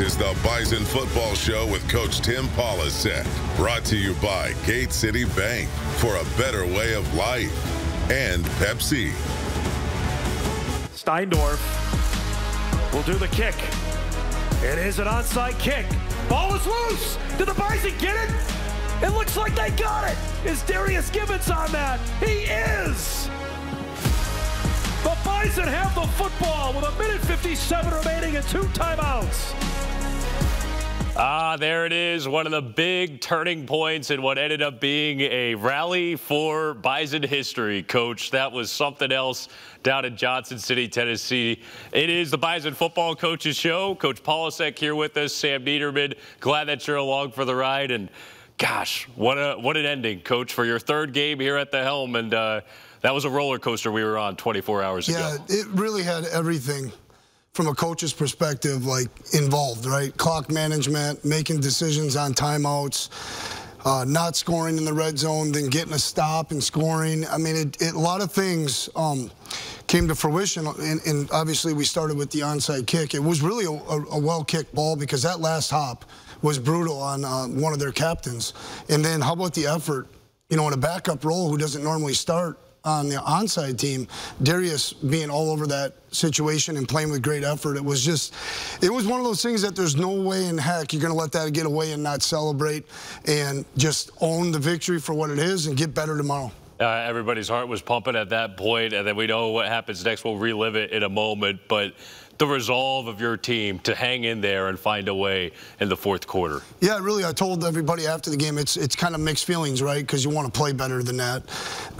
is the Bison Football Show with Coach Tim Polasek. Brought to you by Gate City Bank for a better way of life. And Pepsi. Steindorf will do the kick. It is an onside kick. Ball is loose. Did the Bison get it? It looks like they got it. Is Darius Gibbons on that? He is. The Bison have the football with 1:57 remaining and 2 timeouts. There it is, one of the big turning points in what ended up being a rally for Bison history, Coach. That was something else down in Johnson City, Tennessee. It is the Bison Football Coaches Show. Coach Polasek here with us, Sam Niederman. Glad that you're along for the ride. And gosh, what an ending, Coach, for your third game here at the helm. And that was a roller coaster we were on 24 hours ago. Yeah, it really had everything from a coach's perspective, like, involved, right? Clock management, making decisions on timeouts, not scoring in the red zone, then getting a stop and scoring. I mean, a lot of things came to fruition, and obviously we started with the onside kick. It was really a well-kicked ball because that last hop was brutal on one of their captains. And then how about the effort? You know, in a backup role who doesn't normally start on the onside team, Darius being all over that situation and playing with great effort. It was one of those things that there's no way in heck you're going to let that get away and not celebrate and just own the victory for what it is and get better tomorrow. Everybody's heart was pumping at that point, and then we know what happens next. We'll relive it in a moment, but the resolve of your team to hang in there and find a way in the fourth quarter. Yeah, really, I told everybody after the game, it's kind of mixed feelings, right? Because you want to play better than that.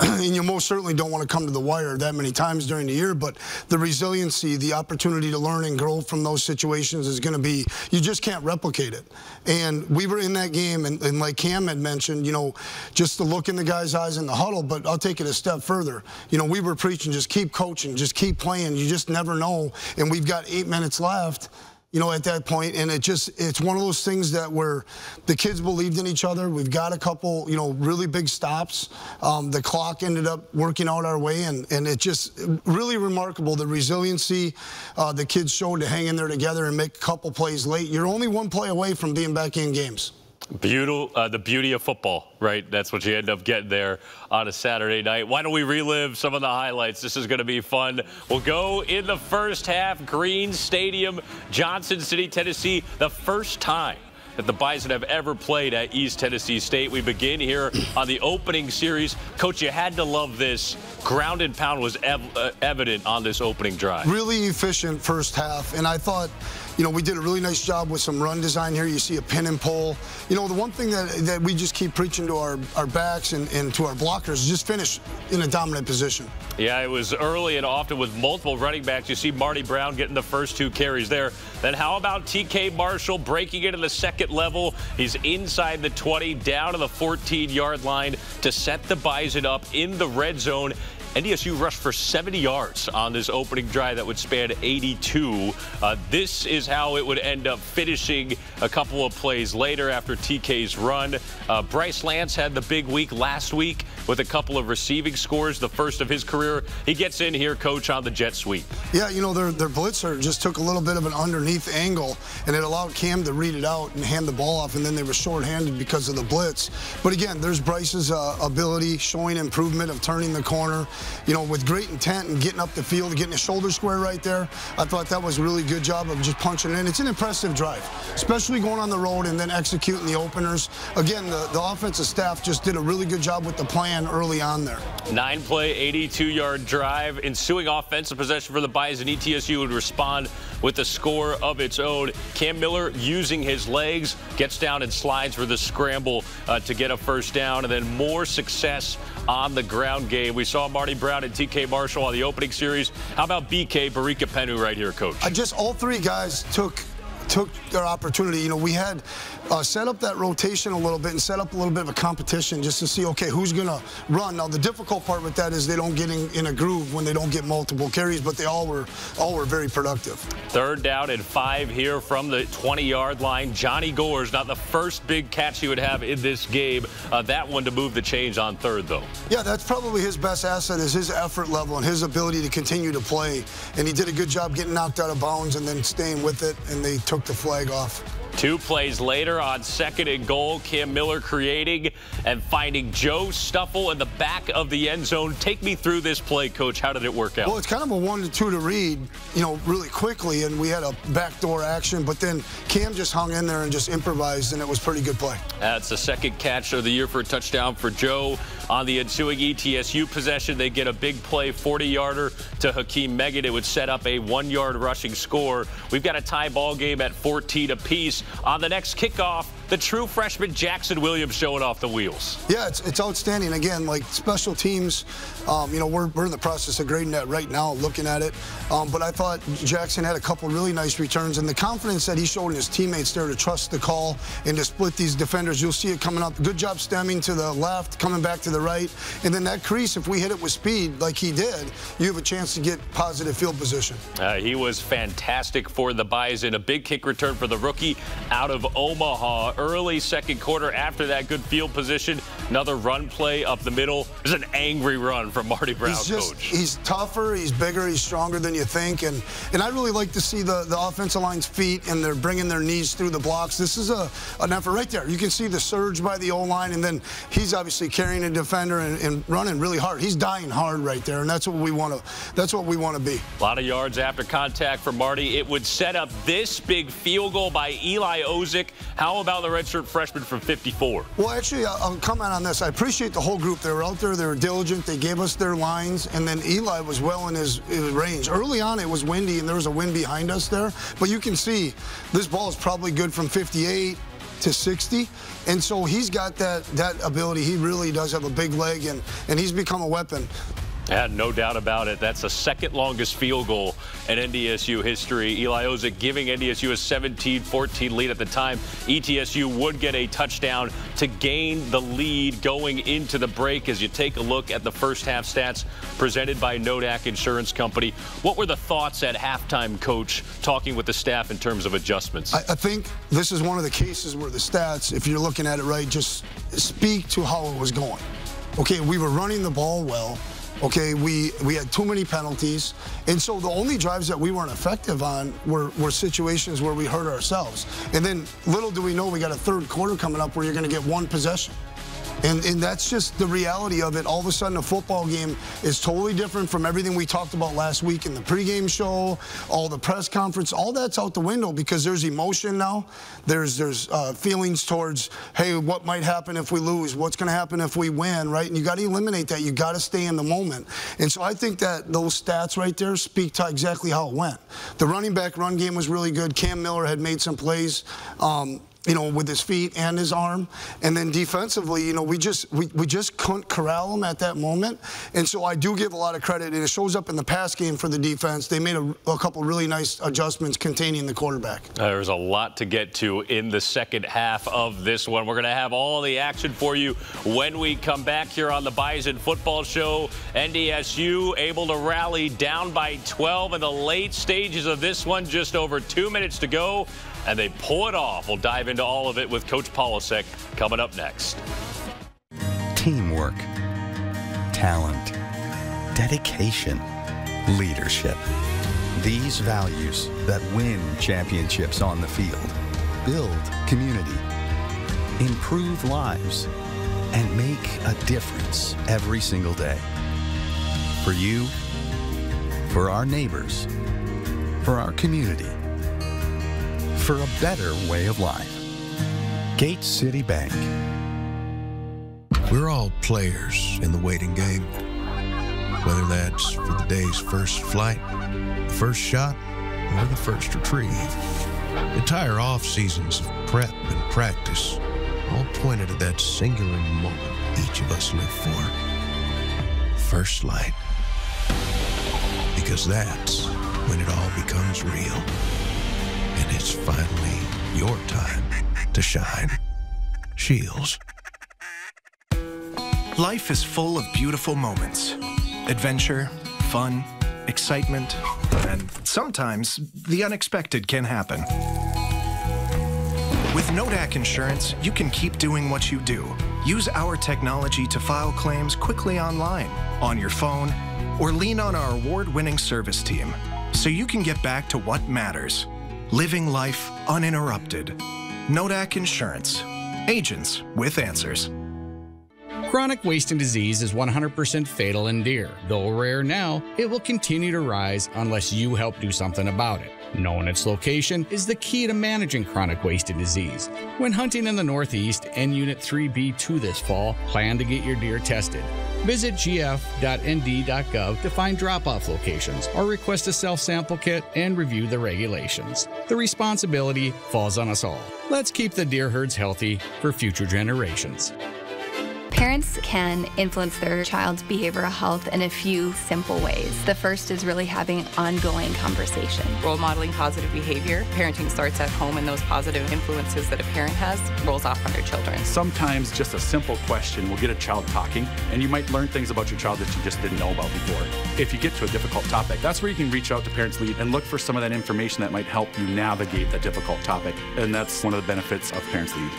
And you most certainly don't want to come to the wire that many times during the year, but the resiliency, the opportunity to learn and grow from those situations is going to be, you just can't replicate it. And we were in that game, and like Cam had mentioned, you know, just to look in the guys' eyes in the huddle, but I'll take it a step further. You know, we were preaching, just keep coaching, just keep playing. You just never know. And we've got 8 minutes left, you know, at that point, and it's one of those things that where the kids believed in each other. We've got a couple, you know, really big stops. The clock ended up working out our way, and it just really remarkable, the resiliency the kids showed to hang in there together and make a couple plays late. You're only one play away from being back in games. The beauty of football, right? That's what you end up getting there on a Saturday night. Why don't we relive some of the highlights? This is going to be fun. We'll go in the first half. Green Stadium, Johnson City, Tennessee. The first time that the Bison have ever played at East Tennessee State. We begin here on the opening series. Coach, you had to love this. Ground and pound was evident on this opening drive. Really efficient first half, and I thought, you know, we did a really nice job with some run design here. You see a pin and pull. You know, the one thing that we just keep preaching to our backs and to our blockers is just finish in a dominant position. Yeah, it was early and often with multiple running backs. You see Marty Brown getting the first 2 carries there. Then how about TK Marshall breaking into the second level? He's inside the 20, down to the 14-yard line to set the Bison up in the red zone. NDSU rushed for 70 yards on this opening drive that would span 82. This is how it would end up finishing a couple of plays later after TK's run. Bryce Lance had the big week last week with a couple of receiving scores, the first of his career. He gets in here, Coach, on the jet sweep. Yeah, you know, their blitzer just took a little bit of an underneath angle, and it allowed Cam to read it out and hand the ball off, and then they were shorthanded because of the blitz. But again, there's Bryce's ability, showing improvement of turning the corner, you know, with great intent and getting up the field, getting a shoulder square right there. I thought that was a really good job of just punching in. It's an impressive drive, especially going on the road and then executing the openers. Again, the offensive staff just did a really good job with the plan early on there. 9-play, 82-yard drive. Ensuing offensive possession for the Bison. ETSU would respond with a score of its own. Cam Miller using his legs, gets down and slides for the scramble to get a first down, and then more success on the ground game. We saw Marty Brown and TK Marshall on the opening series. How about BK Barika Penu right here, Coach? All 3 guys took their opportunity. You know, we had set up that rotation a little bit and set up a little bit of a competition just to see, okay, who's going to run. Now, the difficult part with that is they don't get in a groove when they don't get multiple carries, but they all were very productive. 3rd down and 5 here from the 20-yard line. Johnny Gore's not the first big catch he would have in this game. That one to move the chains on 3rd, though. Yeah, that's probably his best asset is his effort level and his ability to continue to play. And he did a good job getting knocked out of bounds and then staying with it, and they took the flag off. 2 plays later on 2nd and goal, Cam Miller creating and finding Joe Stuffle in the back of the end zone. Take me through this play, Coach. How did it work out? Well, it's kind of a 1-2 to read, really quickly, and we had a backdoor action, but then Cam just hung in there and just improvised, and it was a pretty good play. That's the 2nd catch of the year for a touchdown for Joe. On the ensuing ETSU possession, they get a big play, 40-yarder to Hakeem Megan. It would set up a 1-yard rushing score. We've got a tie ball game at 14 apiece. On the next kickoff, the true freshman Jackson Williams showing off the wheels. Yeah, it's outstanding. Again, like special teams, we're in the process of grading that right now, looking at it. But I thought Jackson had a couple really nice returns, and the confidence that he showed in his teammates there to trust the call and to split these defenders. You'll see it coming up. Good job stemming to the left, coming back to the right. And then that crease, if we hit it with speed like he did, you have a chance to get positive field position. He was fantastic for the Bison. A big kick return for the rookie out of Omaha. Early 2nd quarter, after that good field position, another run play up the middle. There's an angry run from Marty Brown, Coach. He's tougher, he's bigger, he's stronger than you think. And I really like to see the offensive line's feet, and they're bringing their knees through the blocks. This is an effort right there. You can see the surge by the O-line, and then he's obviously carrying a defender and running really hard. He's dying hard right there, and that's what we want to be. A lot of yards after contact for Marty. It would set up this big field goal by Eli Ozick. How about the redshirt freshman from 54? Well, actually, I'll comment on this. I appreciate the whole group. They were out there. They were diligent. They gave us their lines, and then Eli was well in his range. Early on, it was windy, and there was a wind behind us there. But you can see this ball is probably good from 58 to 60, and so he's got that ability. He really does have a big leg, and he's become a weapon. Yeah, no doubt about it. That's the 2nd longest field goal in NDSU history. Eli Ozick giving NDSU a 17-14 lead at the time. ETSU would get a touchdown to gain the lead going into the break. As you take a look at the first half stats presented by Nodak Insurance Company, what were the thoughts at halftime, Coach, talking with the staff in terms of adjustments? I think this is one of the cases where the stats, if you're looking at it right, just speak to how it was going. Okay, we were running the ball well. Okay, we had too many penalties, and so the only drives that we weren't effective on were situations where we hurt ourselves. And then little do we know, we got a 3rd quarter coming up where you're going to get 1 possession. And that's just the reality of it. All of a sudden, a football game is totally different from everything we talked about last week in the pregame show, all the press conference. All that's out the window because there's emotion now. There's feelings towards, hey, what might happen if we lose? What's going to happen if we win, right? And you got to eliminate that. You got to stay in the moment. And so I think that those stats right there speak to exactly how it went. The running back run game was really good. Cam Miller had made some plays. With his feet and his arm. And then defensively, we just couldn't corral him at that moment. And so I do give a lot of credit, and it shows up in the pass game for the defense. They made a couple really nice adjustments containing the quarterback. There's a lot to get to in the 2nd half of this one. We're going to have all the action for you when we come back here on the Bison Football Show. NDSU able to rally down by 12 in the late stages of this one. Just over 2 minutes to go, and they pull it off. We'll dive into all of it with Coach Polasek coming up next. Teamwork, talent, dedication, leadership. These values that win championships on the field, build community, improve lives, and make a difference every single day. For you, for our neighbors, for our community, for a better way of life. Gate City Bank. We're all players in the waiting game, whether that's for the day's first flight, first shot, or the first retrieve. Entire off seasons of prep and practice all pointed at that singular moment each of us live for. First light. Because that's when it all becomes real. And it's finally your time to shine. Shields. Life is full of beautiful moments. Adventure, fun, excitement, and sometimes the unexpected can happen. With Nodak Insurance, you can keep doing what you do. Use our technology to file claims quickly online, on your phone, or lean on our award-winning service team so you can get back to what matters. living life uninterrupted. Nodak Insurance. Agents with answers. Chronic wasting disease is 100% fatal in deer. Though rare now, it will continue to rise unless you help do something about it. Knowing its location is the key to managing chronic wasting disease. When hunting in the Northeast and Unit 3B2 this fall, plan to get your deer tested. Visit gf.nd.gov to find drop-off locations or request a self-sample kit and review the regulations. The responsibility falls on us all. Let's keep the deer herds healthy for future generations. Parents can influence their child's behavioral health in a few simple ways. The first is really having ongoing conversation. Role modeling positive behavior. Parenting starts at home, and those positive influences that a parent has rolls off on their children. Sometimes just a simple question will get a child talking, and you might learn things about your child that you just didn't know about before. If you get to a difficult topic, that's where you can reach out to Parents Lead and look for some of that information that might help you navigate that difficult topic. And that's one of the benefits of Parents Lead.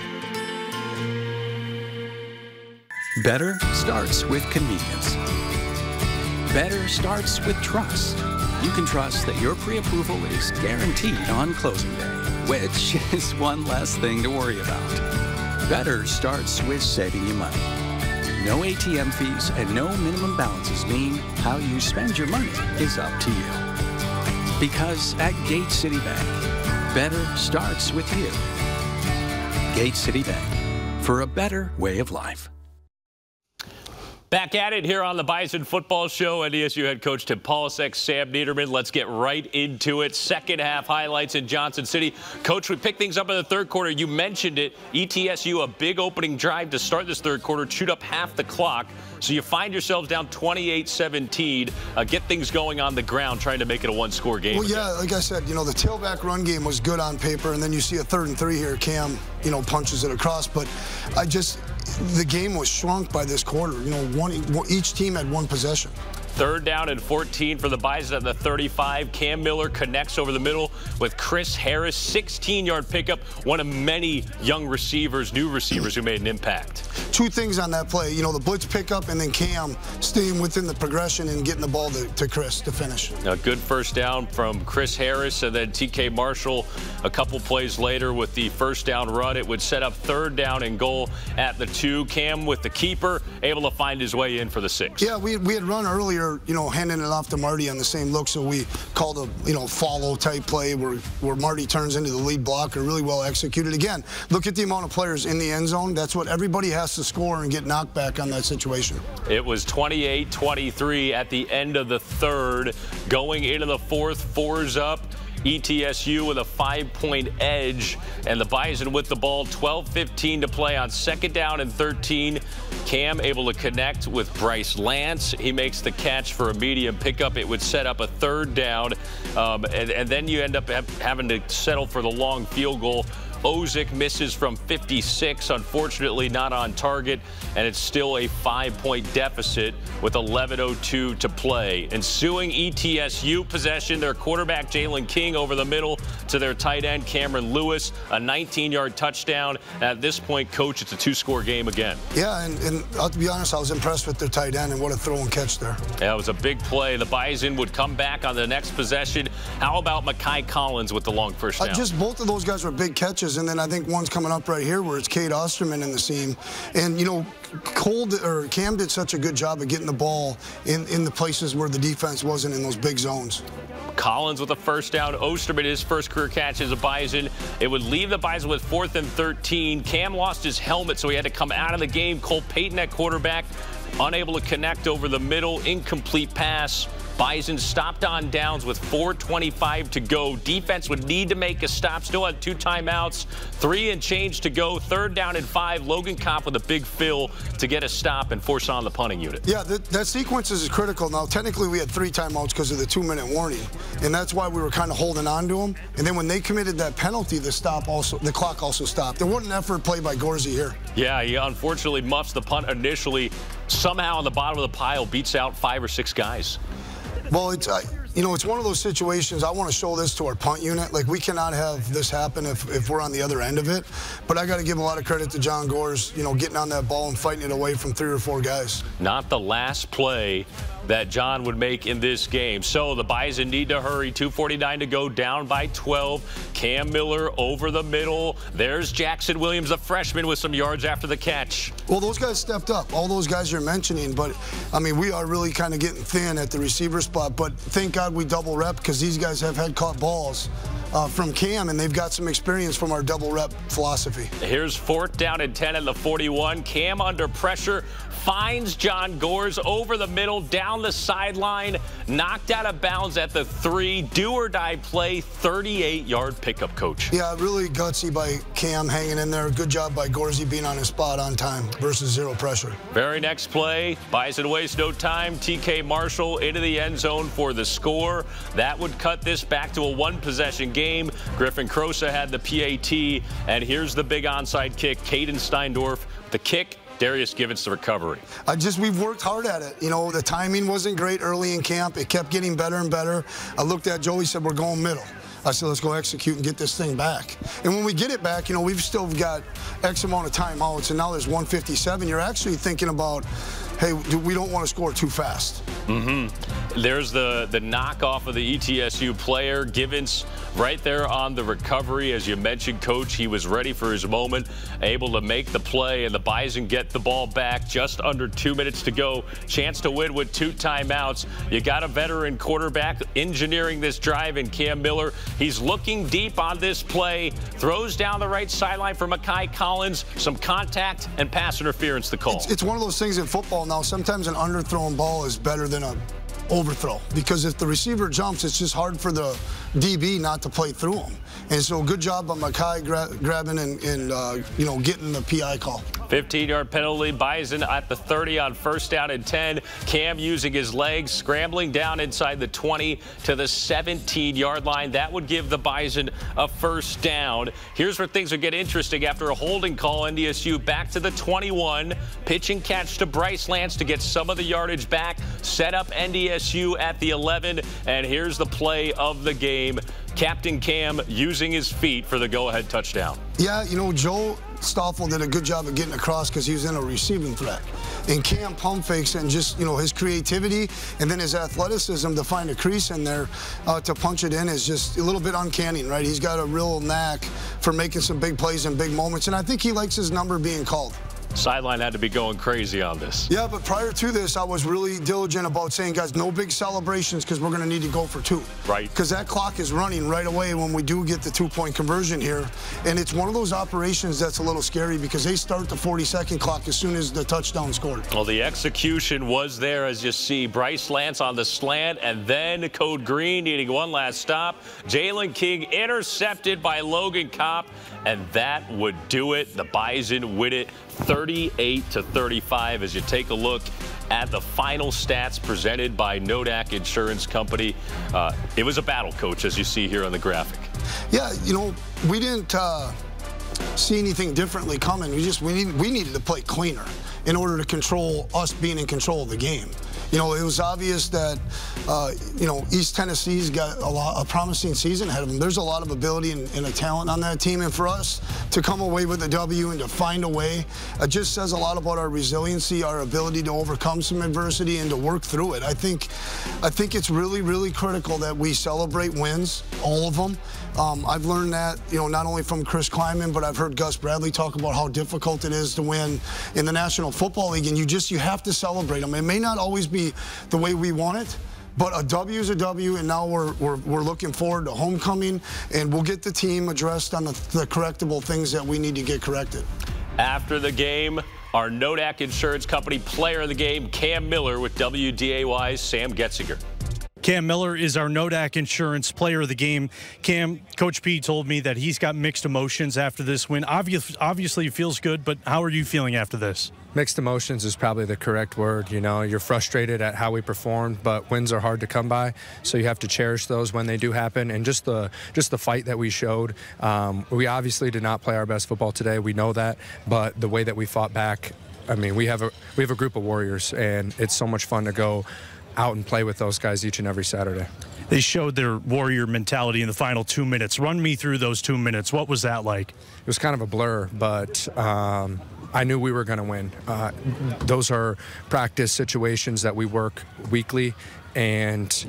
Better starts with convenience. Better starts with trust. You can trust that your pre-approval is guaranteed on closing day, which is one less thing to worry about. Better starts with saving you money. No ATM fees and no minimum balances mean how you spend your money is up to you. Because at Gate City Bank, better starts with you. Gate City Bank, for a better way of life. Back at it here on the Bison Football Show. NDSU head coach Tim Polasek, Sam Niederman. Let's get right into it. Second half highlights in Johnson City. Coach, we picked things up in the third quarter. You mentioned it. ETSU, a big opening drive to start this third quarter, chewed up half the clock. So you find yourselves down 28-17. Get things going on the ground, trying to make it a one-score game. Well, yeah, like I said, you know, the tailback run game was good on paper, and then you see a 3rd and 3 here. Cam, you know, punches it across. But the game was shrunk by this quarter. You know, each team had one possession. 3rd down and 14 for the Bison at the 35. Cam Miller connects over the middle with Chris Harris. 16-yard pickup. One of many young receivers, new receivers who made an impact. 2 things on that play. You know, the blitz pickup and then Cam staying within the progression and getting the ball to Chris to finish. A good first down from Chris Harris, and then TK Marshall a couple plays later with the first down run. It would set up 3rd down and goal at the 2. Cam with the keeper, able to find his way in for the 6. Yeah, we had run earlier, you know, handing it off to Marty on the same look, so we called a, you know, follow type play where Marty turns into the lead blocker. Really well executed. Again, look at the amount of players in the end zone. That's what everybody has to score and get knocked back on that situation. It was 28-23 at the end of the 3rd. Going into the 4th, 4's up. ETSU with a 5-point edge, and the Bison with the ball. 12:15 to play on 2nd down and 13. Cam able to connect with Bryce Lance. He makes the catch for a medium pickup. It would set up a 3rd down, and then you end up having to settle for the long field goal. Ozick misses from 56, unfortunately not on target, and it's still a 5-point deficit with 11:02 to play. Ensuing ETSU possession, their quarterback Jalen King over the middle to their tight end Cameron Lewis, a 19-yard touchdown. At this point, Coach, it's a 2-score game again. Yeah, and I'll be honest, I was impressed with their tight end, and what a throw and catch there. Yeah, it was a big play. The Bison would come back on the next possession. How about Makai Collins with the long first down? Just both of those guys were big catches. And then I think one's coming up right here where it's Cade Osterman in the seam. And, you know, Cam did such a good job of getting the ball in the places where the defense wasn't in those big zones. Collins with a first down. Osterman, his first career catch as a Bison. It would leave the Bison with 4th and 13. Cam lost his helmet, so he had to come out of the game. Cole Payton at quarterback, unable to connect over the middle. Incomplete pass. Bison stopped on downs with 4:25 to go. Defense would need to make a stop. Still had 2 timeouts, 3 and change to go. 3rd down and 5. Logan Kopp with a big fill to get a stop and force on the punting unit. Yeah, that sequence is critical. Now, technically, we had 3 timeouts because of the 2-minute warning, and that's why we were kind of holding on to them. And then when they committed that penalty, the clock also stopped. There wasn't an effort play by Gorsey here. Yeah, he unfortunately muffs the punt initially. Somehow on the bottom of the pile beats out 5 or 6 guys. Well, it's you know, it's one of those situations. I want to show this to our punt unit. Like, we cannot have this happen if we're on the other end of it. But I got to give a lot of credit to John Gores, you know, getting on that ball and fighting it away from 3 or 4 guys. Not the last play that John would make in this game. So the Bison need to hurry. 2:49 to go, down by 12. Cam Miller over the middle. There's Jackson Williams, the freshman, with some yards after the catch. Well, those guys stepped up, all those guys you're mentioning, but, I mean, we are really kind of getting thin at the receiver spot, but thank God we double rep because these guys have had caught balls from Cam, and they've got some experience from our double rep philosophy. Here's 4th down and 10 at the 41. Cam under pressure, finds John Gores over the middle, down the sideline, knocked out of bounds at the 3. Do-or-die play, 38-yard pickup, Coach. Yeah, really gutsy by Cam hanging in there. Good job by Gorsey being on his spot on time versus zero pressure. Very next play, Bison waste no time. TK Marshall into the end zone for the score. That would cut this back to a 1-possession game. Griffin Crosa had the PAT, and here's the big onside kick. Caden Steindorf, the kick. Darius Givens, the recovery. We've worked hard at it. You know, the timing wasn't great early in camp. It kept getting better and better. I looked at Joey, said, we're going middle. I said, let's go execute and get this thing back. And when we get it back, you know, we've still got X amount of timeouts, and now there's 1:57. You're actually thinking about, hey, we don't want to score too fast. There's the knockoff of the ETSU player. Givens right there on the recovery. As you mentioned, Coach, he was ready for his moment, able to make the play, and the Bison get the ball back. Just under 2 minutes to go. Chance to win with 2 timeouts. You got a veteran quarterback engineering this drive in Cam Miller. He's looking deep on this play. Throws down the right sideline for Mekhi Collins. Some contact and pass interference to call. It's one of those things in football now. Sometimes an underthrown ball is better than a overthrow, because if the receiver jumps, it's just hard for the DB not to play through him. And so good job on Mekhi grabbing and you know, getting the PI call. 15-yard penalty. Bison at the 30 on 1st down and 10. Cam using his legs, scrambling down inside the 20 to the 17-yard line. That would give the Bison a 1st down. Here's where things would get interesting. After a holding call, NDSU back to the 21. Pitch and catch to Bryce Lance to get some of the yardage back. Set up NDSU at the 11. And here's the play of the game. Captain Cam using his feet for the go-ahead touchdown. Yeah, you know, Joe Stoffel did a good job of getting across because he was in a receiving threat. And Cam pump fakes, and just, you know, his creativity and then his athleticism to find a crease in there to punch it in is just a little bit uncanny, right? He's got a real knack for making some big plays in big moments, and I think he likes his number being called. Sideline had to be going crazy on this. Yeah, but prior to this, I was really diligent about saying, guys, no big celebrations because we're going to need to go for 2. Right. Because that clock is running right away when we do get the 2-point conversion here. And it's one of those operations that's a little scary because they start the 40-second clock as soon as the touchdown scored. Well, the execution was there, as you see. Bryce Lance on the slant, and then Code Green needing one last stop. Jalen King intercepted by Logan Kopp, and that would do it. The Bison win it 38-35 as you take a look at the final stats presented by Nodak Insurance Company. It was a battle, Coach, as you see here on the graphic. Yeah, you know, we didn't see anything differently coming. We needed to play cleaner in order to control us being in control of the game. You know, it was obvious that, you know, East Tennessee's got a promising season ahead of them. There's a lot of ability and a talent on that team, and for us to come away with a W and to find a way, it just says a lot about our resiliency, our ability to overcome some adversity and to work through it. I think it's really, really critical that we celebrate wins, all of them. I've learned that, you know, not only from Chris Kleiman, but I've heard Gus Bradley talk about how difficult it is to win in the National Football League, and you have to celebrate them. It may not always be the way we want it, but a W is a W, and now we're looking forward to homecoming, and we'll get the team addressed on the correctable things that we need to get corrected. After the game, our Nodak Insurance Company player of the game, Cam Miller, with WDAY's Sam Getzinger. Cam Miller is our Nodak Insurance player of the game. Cam, Coach P told me that he's got mixed emotions after this win. Obviously, it feels good, but how are you feeling after this? Mixed emotions is probably the correct word. You know, you're frustrated at how we performed, but wins are hard to come by, so you have to cherish those when they do happen. And just the fight that we showed, we obviously did not play our best football today. We know that, but the way that we fought back, I mean, we have a group of warriors, and it's so much fun to go out and play with those guys each and every Saturday. They showed their warrior mentality in the final 2 minutes. Run me through those 2 minutes. What was that like? It was kind of a blur, but I knew we were going to win. Those are practice situations that we work weekly, and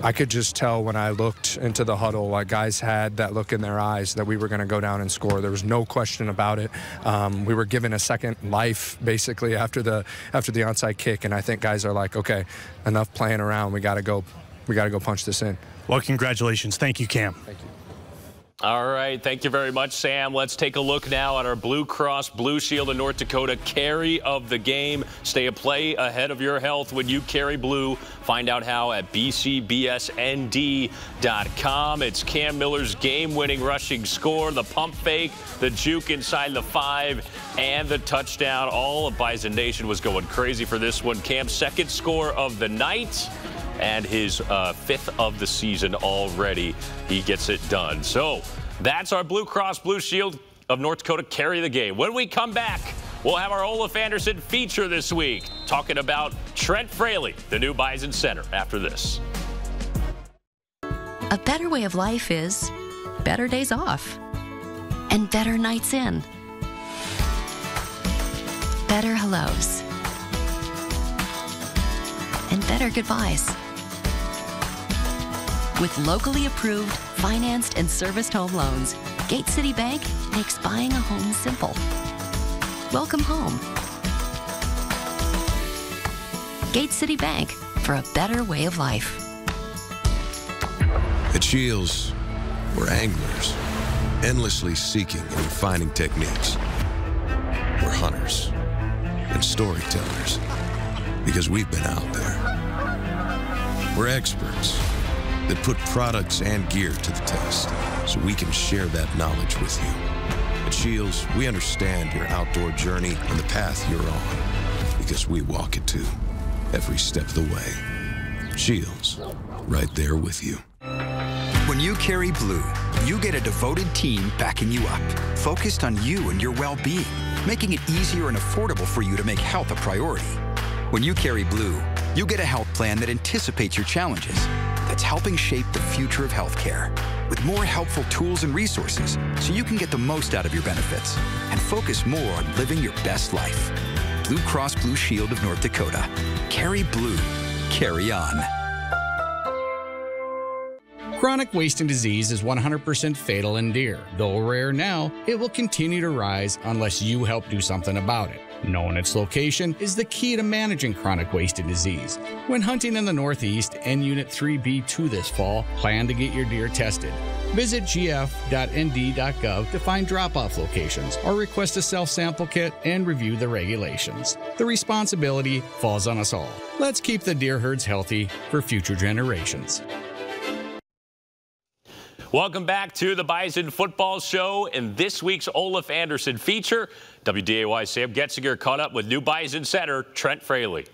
I could just tell when I looked into the huddle, like guys had that look in their eyes that we were going to go down and score. There was no question about it. We were given a second life basically after the onside kick, and I think guys are like, okay, enough playing around. We got to go punch this in. Well, congratulations. Thank you, Cam. Thank you. All right, thank you very much, Sam. Let's take a look now at our Blue Cross Blue Shield of North Dakota carry of the game. Stay a play ahead of your health when you carry blue. Find out how at bcbsnd.com. It's Cam Miller's game-winning rushing score, the pump fake, the juke inside the 5, and the touchdown. All of Bison Nation was going crazy for this one. Cam's second score of the night, and his 5th of the season already. He gets it done. So that's our Blue Cross Blue Shield of North Dakota carry the game. When we come back, we'll have our Olaf Anderson feature this week, talking about Trent Fraley, the new Bison center, after this. A better way of life is better days off and better nights in. Better hellos and better goodbyes. With locally approved, financed, and serviced home loans, Gate City Bank makes buying a home simple. Welcome home. Gate City Bank, for a better way of life. At Shields, we're anglers, endlessly seeking and refining techniques. We're hunters and storytellers, because we've been out there. We're experts that put products and gear to the test, so we can share that knowledge with you. At Shields, we understand your outdoor journey and the path you're on, because we walk it too, every step of the way. Shields, right there with you. When you carry blue, you get a devoted team backing you up, focused on you and your well-being, making it easier and affordable for you to make health a priority. When you carry blue, you get a health plan that anticipates your challenges, that's helping shape the future of healthcare, with more helpful tools and resources so you can get the most out of your benefits and focus more on living your best life. Blue Cross Blue Shield of North Dakota. Carry blue. Carry on. Chronic wasting disease is 100% fatal in deer. Though rare now, it will continue to rise unless you help do something about it. Knowing its location is the key to managing chronic wasted disease. When hunting in the Northeast and Unit 3B2 this fall, plan to get your deer tested. Visit gf.nd.gov to find drop-off locations or request a self-sample kit and review the regulations. The responsibility falls on us all. Let's keep the deer herds healthy for future generations. Welcome back to the Bison Football Show and this week's Olaf Anderson feature. WDAY Sam Getzinger caught up with new Bison center Trent Fraley.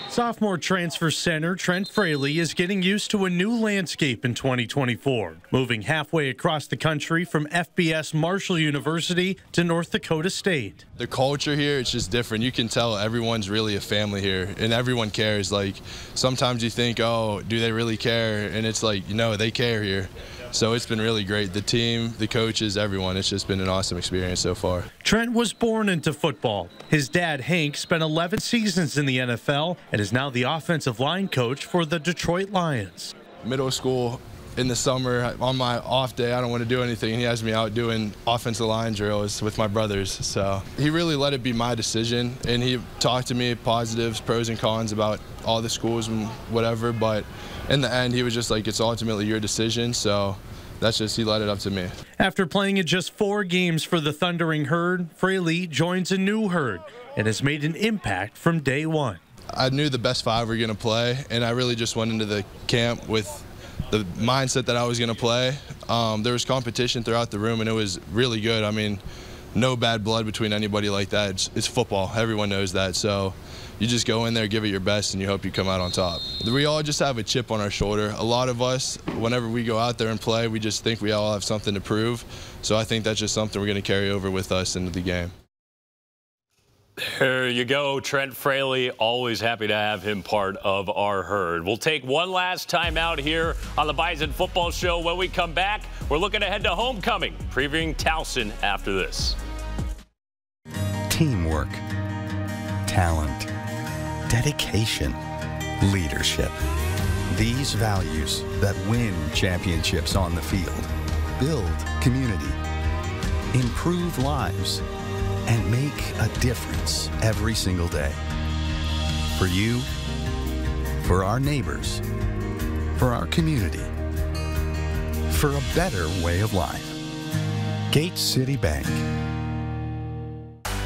Sophomore transfer center Trent Fraley is getting used to a new landscape in 2024, moving halfway across the country from FBS Marshall University to North Dakota State. The culture here, it's just different. You can tell everyone's really a family here, and everyone cares. Like, sometimes you think, oh, do they really care? And it's like, you know, they care here. So it's been really great. The team, the coaches, everyone. It's just been an awesome experience so far. Trent was born into football. His dad, Hank, spent 11 seasons in the NFL and is now the offensive line coach for the Detroit Lions. Middle school, in the summer, on my off day, I don't want to do anything. He has me out doing offensive line drills with my brothers. So he really let it be my decision, and he talked to me positives, pros and cons about all the schools and whatever, but in the end, he was just like, it's ultimately your decision, so that's just, he let it up to me. After playing in just 4 games for the Thundering Herd, Fraley joins a new herd and has made an impact from day one. I knew the best 5 were going to play, and I really just went into the camp with the mindset that I was going to play. There was competition throughout the room, and it was really good. I mean, no bad blood between anybody like that. It's football. Everyone knows that. So you just go in there, give it your best, and you hope you come out on top. We all just have a chip on our shoulder. A lot of us, whenever we go out there and play, we just think we all have something to prove. So I think that's just something we're going to carry over with us into the game. There you go, Trent Fraley. Always happy to have him part of our herd. We'll take one last time out here on the Bison Football Show. When we come back, we're looking ahead to homecoming, previewing Towson after this. teamwork, talent, dedication, leadership. These values that win championships on the field, build community, improve lives, and make a difference every single day. For you, for our neighbors, for our community, for a better way of life. Gate City Bank.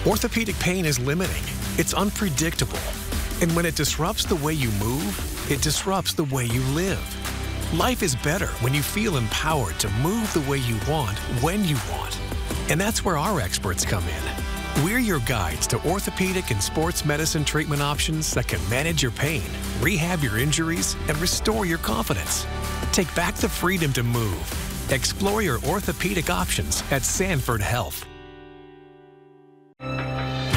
Orthopedic pain is limiting. It's unpredictable. And when it disrupts the way you move, it disrupts the way you live. Life is better when you feel empowered to move the way you want, when you want. And that's where our experts come in. We're your guides to orthopedic and sports medicine treatment options that can manage your pain, rehab your injuries, and restore your confidence. Take back the freedom to move. Explore your orthopedic options at Sanford Health.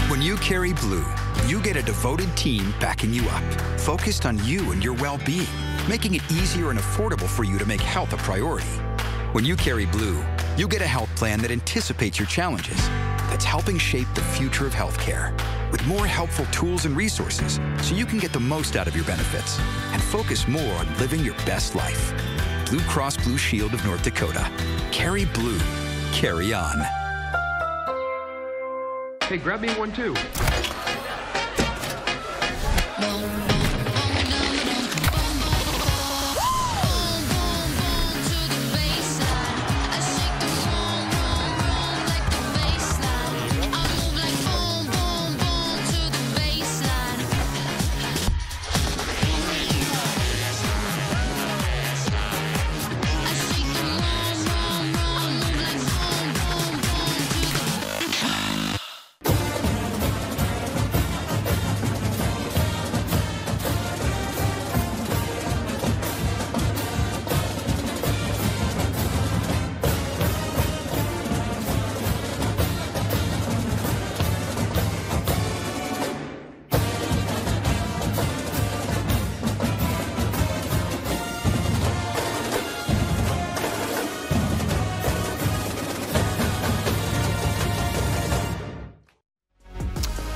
When you carry blue, you get a devoted team backing you up, focused on you and your well-being, making it easier and affordable for you to make health a priority. When you carry blue, you get a health plan that anticipates your challenges, that's helping shape the future of healthcare, with more helpful tools and resources so you can get the most out of your benefits and focus more on living your best life. Blue Cross Blue Shield of North Dakota. Carry blue. Carry on. Hey, grab me one too.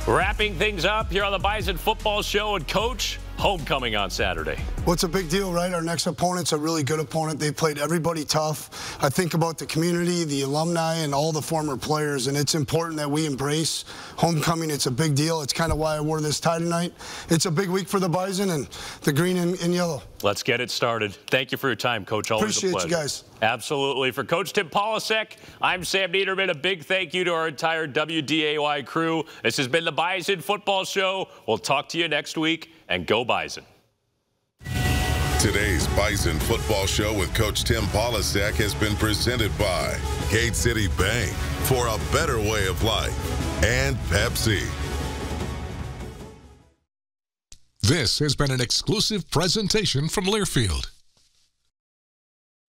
Wrapping things up here on the Bison Football Show, and Coach, homecoming on Saturday. Well, it's a big deal, right? Our next opponent's a really good opponent. They played everybody tough. I think about the community, the alumni, and all the former players, and it's important that we embrace homecoming. It's a big deal. It's kind of why I wore this tie tonight. It's a big week for the Bison and the green and yellow. Let's get it started. Thank you for your time, Coach. Always Appreciate a pleasure. you guys. Absolutely. For Coach Tim Polasek, I'm Sam Niederman. A big thank you to our entire WDAY crew. This has been the Bison Football Show. We'll talk to you next week, and go Bison. Today's Bison Football Show with Coach Tim Polasek has been presented by Gate City Bank, for a better way of life, and Pepsi. This has been an exclusive presentation from Learfield.